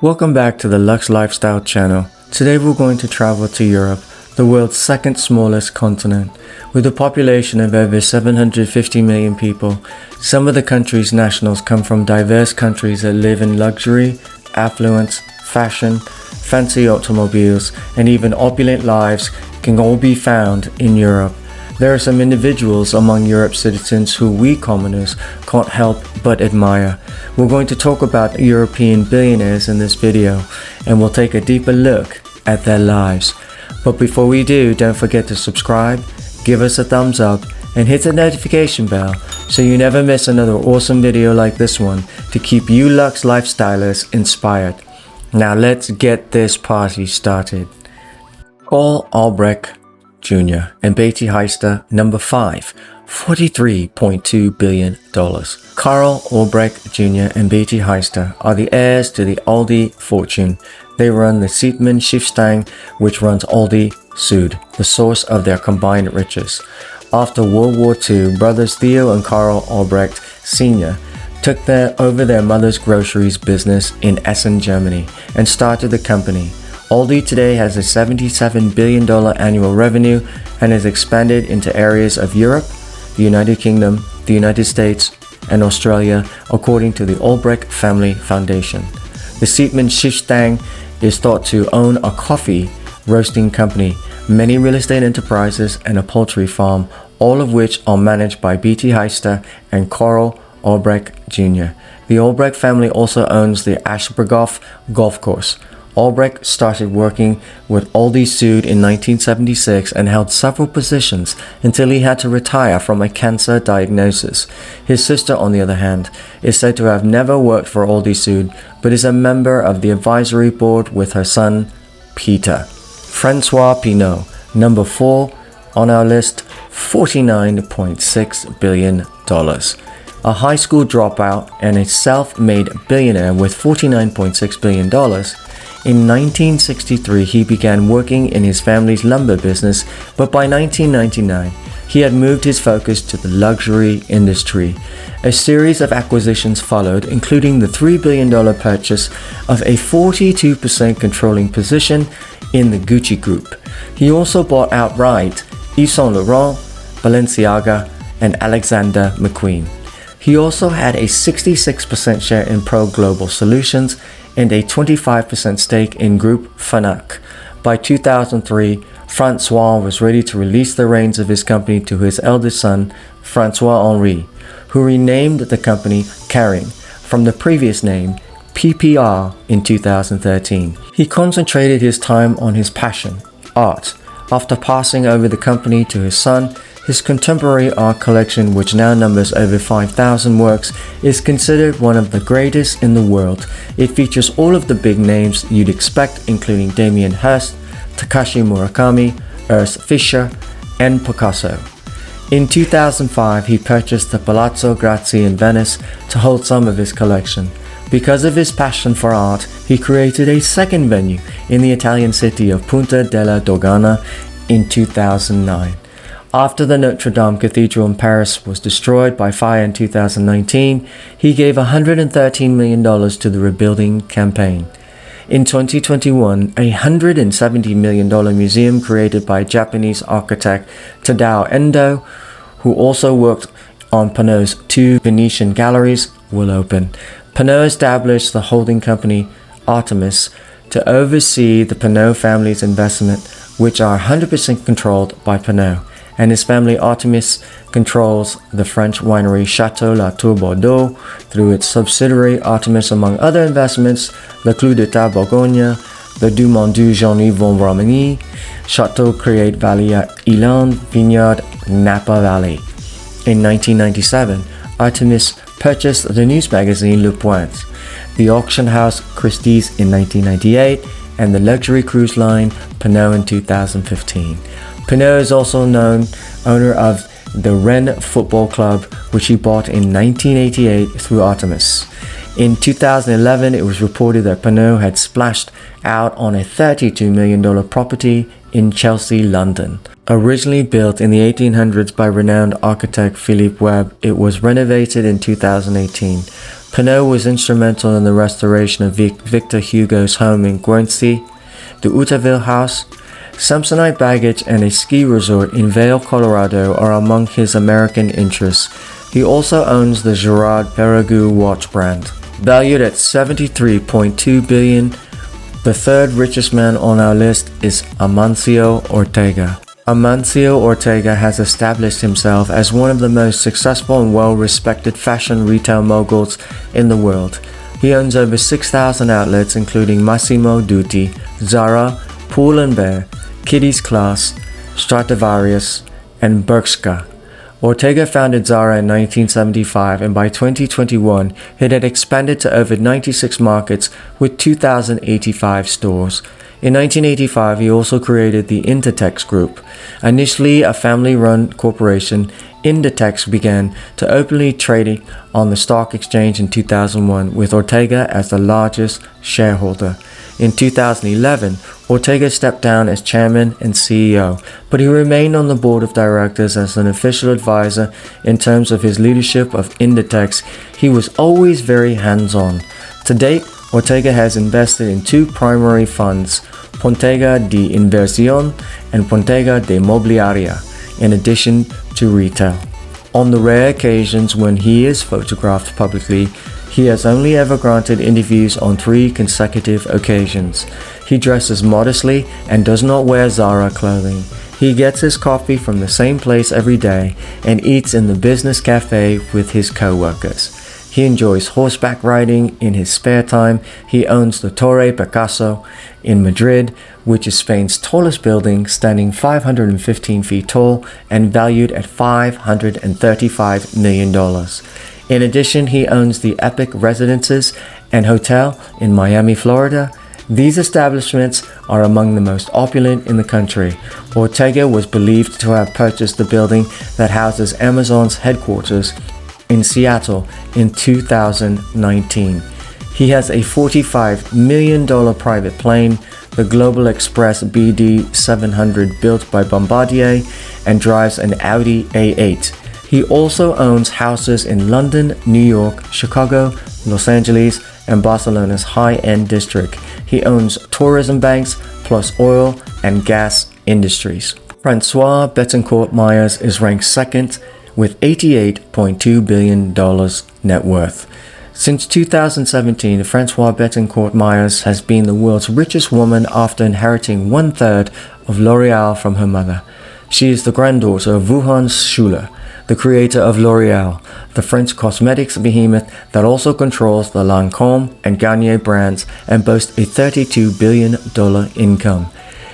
Welcome back to the Lux Lifestyle channel. Today we're going to travel to Europe, the world's second smallest continent. With a population of over 750 million people, some of the country's nationals come from diverse countries that live in luxury, affluence, fashion, fancy automobiles, and even opulent lives can all be found in Europe. There are some individuals among Europe's citizens who we commoners can't help but admire. We're going to talk about European billionaires in this video, and we'll take a deeper look at their lives. But before we do, don't forget to subscribe, give us a thumbs up, and hit the notification bell so you never miss another awesome video like this one to keep you Lux Lifestylers inspired. Now let's get this party started. Carl Albrecht Jr. and Betty Heister, number 5, $43.2 billion. Carl Albrecht Jr. and Betty Heister are the heirs to the Aldi fortune. They run the Siemens Schiffstang, which runs Aldi Süd, the source of their combined riches. After World War II, brothers Theo and Carl Albrecht Sr. took over their mother's groceries business in Essen, Germany, and started the company. Aldi today has a $77 billion annual revenue and has expanded into areas of Europe, the United Kingdom, the United States, and Australia, according to the Albrecht Family Foundation. The Siemens Schiffstang is thought to own a coffee roasting company, many real estate enterprises, and a poultry farm, all of which are managed by Betty Heister and Carl Albrecht Jr. The Albrecht family also owns the Asperghof golf course. Albrecht started working with Aldi Süd in 1976 and held several positions until he had to retire from a cancer diagnosis. His sister, on the other hand, is said to have never worked for Aldi Süd, but is a member of the advisory board with her son, Peter. Francois Pinault, number 4 on our list, $49.6 billion. A high school dropout and a self-made billionaire with $49.6 billion, in 1963, he began working in his family's lumber business, but by 1999, he had moved his focus to the luxury industry. A series of acquisitions followed, including the $3 billion purchase of a 42% controlling position in the Gucci Group. He also bought outright Yves Saint Laurent, Balenciaga, and Alexander McQueen. He also had a 66% share in Pro Global Solutions and a 25% stake in Group Fnac. By 2003, Francois was ready to release the reins of his company to his eldest son, Francois-Henri, who renamed the company Kering from the previous name PPR in 2013. He concentrated his time on his passion, art. After passing over the company to his son, his contemporary art collection, which now numbers over 5,000 works, is considered one of the greatest in the world. It features all of the big names you'd expect, including Damien Hirst, Takashi Murakami, Urs Fischer, and Picasso. In 2005, he purchased the Palazzo Grassi in Venice to hold some of his collection. Because of his passion for art, he created a second venue in the Italian city of Punta della Dogana in 2009. After the Notre Dame Cathedral in Paris was destroyed by fire in 2019, he gave $113 million to the rebuilding campaign. In 2021, a $170 million museum created by Japanese architect Tadao Endo, who also worked on Pinault's 2 Venetian galleries, will open. Pinault established the holding company Artemis to oversee the Pinault family's investment, which are 100% controlled by Pinault, and his family Artemis controls the French winery Château Latour Bordeaux through its subsidiary Artemis, among other investments, the Clos d'État Bourgogne, the Du Mondu Jean-Yves Romani, Château Créate Valley at Elan Vineyard, Napa Valley. In 1997, Artemis purchased the news magazine Le Point, the auction house Christie's in 1998, and the luxury cruise line Pinault in 2015. Pinault is also owner of the Rennes Football Club, which he bought in 1988 through Artemis. In 2011, it was reported that Pinault had splashed out on a $32 million property in Chelsea, London. Originally built in the 1800s by renowned architect Philippe Webb, it was renovated in 2018. Pinault was instrumental in the restoration of Victor Hugo's home in Guernsey, the Hutterville House, Samsonite baggage, and a ski resort in Vail, Colorado are among his American interests. He also owns the Girard Perregaux watch brand. Valued at $73.2 billion, the third richest man on our list is AMANCIO Ortega. AMANCIO Ortega has established himself as one of the most successful and well-respected fashion retail moguls in the world. He owns over 6,000 outlets including Massimo Dutti, Zara, Pull & Bear, Kitty's Class, Stradivarius, and Bershka. Ortega founded Zara in 1975, and by 2021 it had expanded to over 96 markets with 2,085 stores. In 1985, he also created the Inditex Group. Initially a family-run corporation, Inditex began to openly trade on the stock exchange in 2001, with Ortega as the largest shareholder. In 2011, Ortega stepped down as chairman and CEO, but he remained on the board of directors as an official advisor. In terms of his leadership of Inditex, he was always very hands-on. To date, Ortega has invested in two primary funds, Pontega de Inversión and Pontega de Mobiliaria, in addition to retail. On the rare occasions when he is photographed publicly, he has only ever granted interviews on 3 consecutive occasions. He dresses modestly and does not wear Zara clothing. He gets his coffee from the same place every day and eats in the business cafe with his co-workers. He enjoys horseback riding in his spare time. He owns the Torre Picasso in Madrid, which is Spain's tallest building, standing 515 feet tall and valued at $535 million. In addition, he owns the Epic Residences and Hotel in Miami, Florida. These establishments are among the most opulent in the country. Ortega was believed to have purchased the building that houses Amazon's headquarters in Seattle in 2019. He has a $45 million private plane, the Global Express BD 700 built by Bombardier, and drives an Audi A8. He also owns houses in London, New York, Chicago, Los Angeles, and Barcelona's high-end district. He owns tourism banks plus oil and gas industries. Francois Bettencourt Meyers is ranked second with $88.2 billion net worth. Since 2017, Francois Bettencourt Meyers has been the world's richest woman after inheriting 1/3 of L'Oréal from her mother. She is the granddaughter of Wuhan Schuler, the creator of L'Oréal, the French cosmetics behemoth that also controls the Lancôme and Garnier brands and boasts a $32 billion income.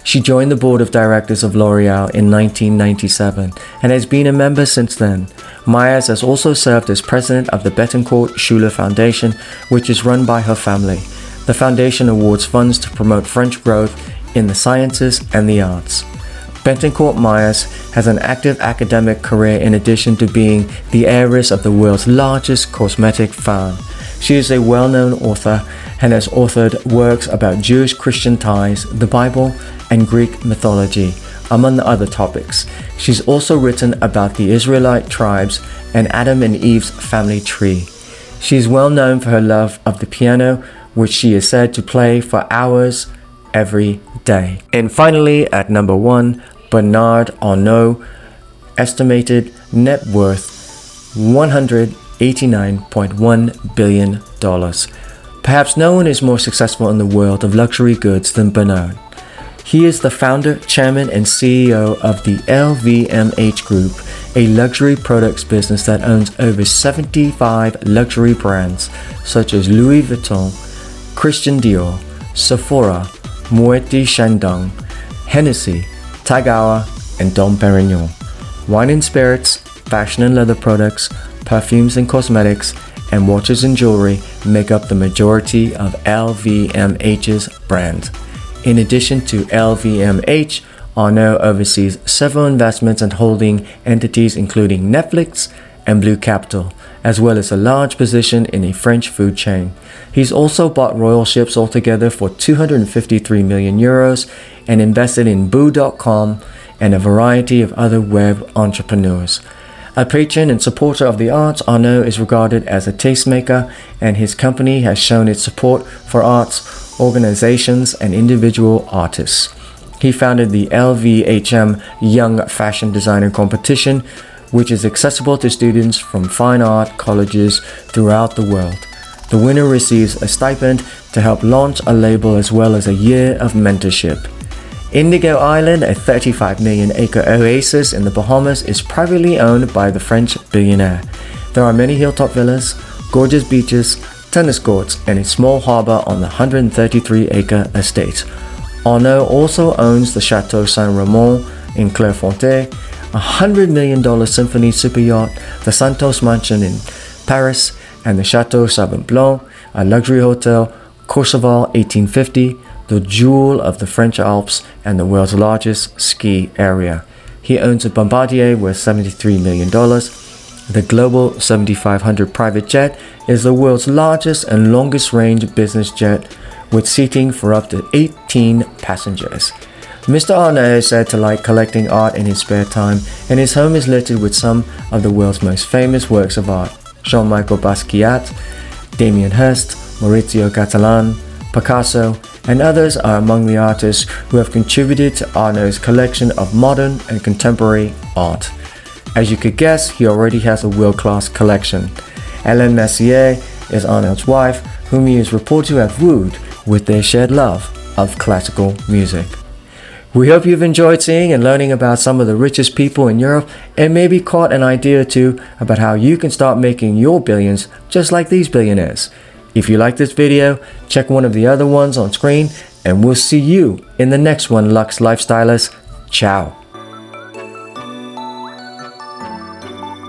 She joined the board of directors of L'Oréal in 1997 and has been a member since then. Meyers has also served as president of the Bettencourt Schuler Foundation, which is run by her family. The foundation awards funds to promote French growth in the sciences and the arts. Bettencourt Meyers has an active academic career in addition to being the heiress of the world's largest cosmetic firm. She is a well-known author and has authored works about Jewish Christian ties, the Bible, and Greek mythology, among other topics. She's also written about the Israelite tribes and Adam and Eve's family tree. She is well known for her love of the piano, which she is said to play for hours every day. And finally, at number 1, Bernard Arnault, estimated net worth $189.1 billion. Perhaps no one is more successful in the world of luxury goods than Bernard. He is the founder, chairman, and CEO of the LVMH Group, a luxury products business that owns over 75 luxury brands such as Louis Vuitton, Christian Dior, Sephora, Moët Chandon, Hennessy, TAG Heuer, and Dom Perignon. Wine and spirits, fashion and leather products, perfumes and cosmetics, and watches and jewelry make up the majority of LVMH's brand. In addition to LVMH, Arnault oversees several investments and holding entities including Netflix and Blue Capital, as well as a large position in a French food chain. He's also bought royal ships altogether for €253 million and invested in Boo.com, and a variety of other web entrepreneurs. A patron and supporter of the arts, Arnaud is regarded as a tastemaker, and his company has shown its support for arts organizations and individual artists. He founded the LVHM Young Fashion Designer Competition, which is accessible to students from fine art colleges throughout the world. The winner receives a stipend to help launch a label as well as a year of mentorship. Indigo Island, a 35 million acre oasis in the Bahamas, is privately owned by the French billionaire. There are many hilltop villas, gorgeous beaches, tennis courts, and a small harbor on the 133 acre estate. Arnaud also owns the Chateau Saint-Ramon in Clairefontaine, a $100 million symphony super yacht, the Santos Mansion in Paris, and the Chateau Sauvignon Blanc, a luxury hotel, Courchevel 1850, the jewel of the French Alps and the world's largest ski area. He owns a Bombardier worth $73 million. The Global 7500 private jet is the world's largest and longest range business jet, with seating for up to 18 passengers. Mr. Arnaud is said to like collecting art in his spare time, and his home is littered with some of the world's most famous works of art. Jean-Michel Basquiat, Damien Hirst, Maurizio Cattelan, Picasso, and others are among the artists who have contributed to Arnaud's collection of modern and contemporary art. As you could guess, he already has a world-class collection. Hélène Messier is Arnaud's wife, whom he is reported to have wooed with their shared love of classical music. We hope you've enjoyed seeing and learning about some of the richest people in Europe, and maybe caught an idea or two about how you can start making your billions just like these billionaires. If you like this video, check one of the other ones on screen, and we'll see you in the next one, Lux Lifestylers. Ciao.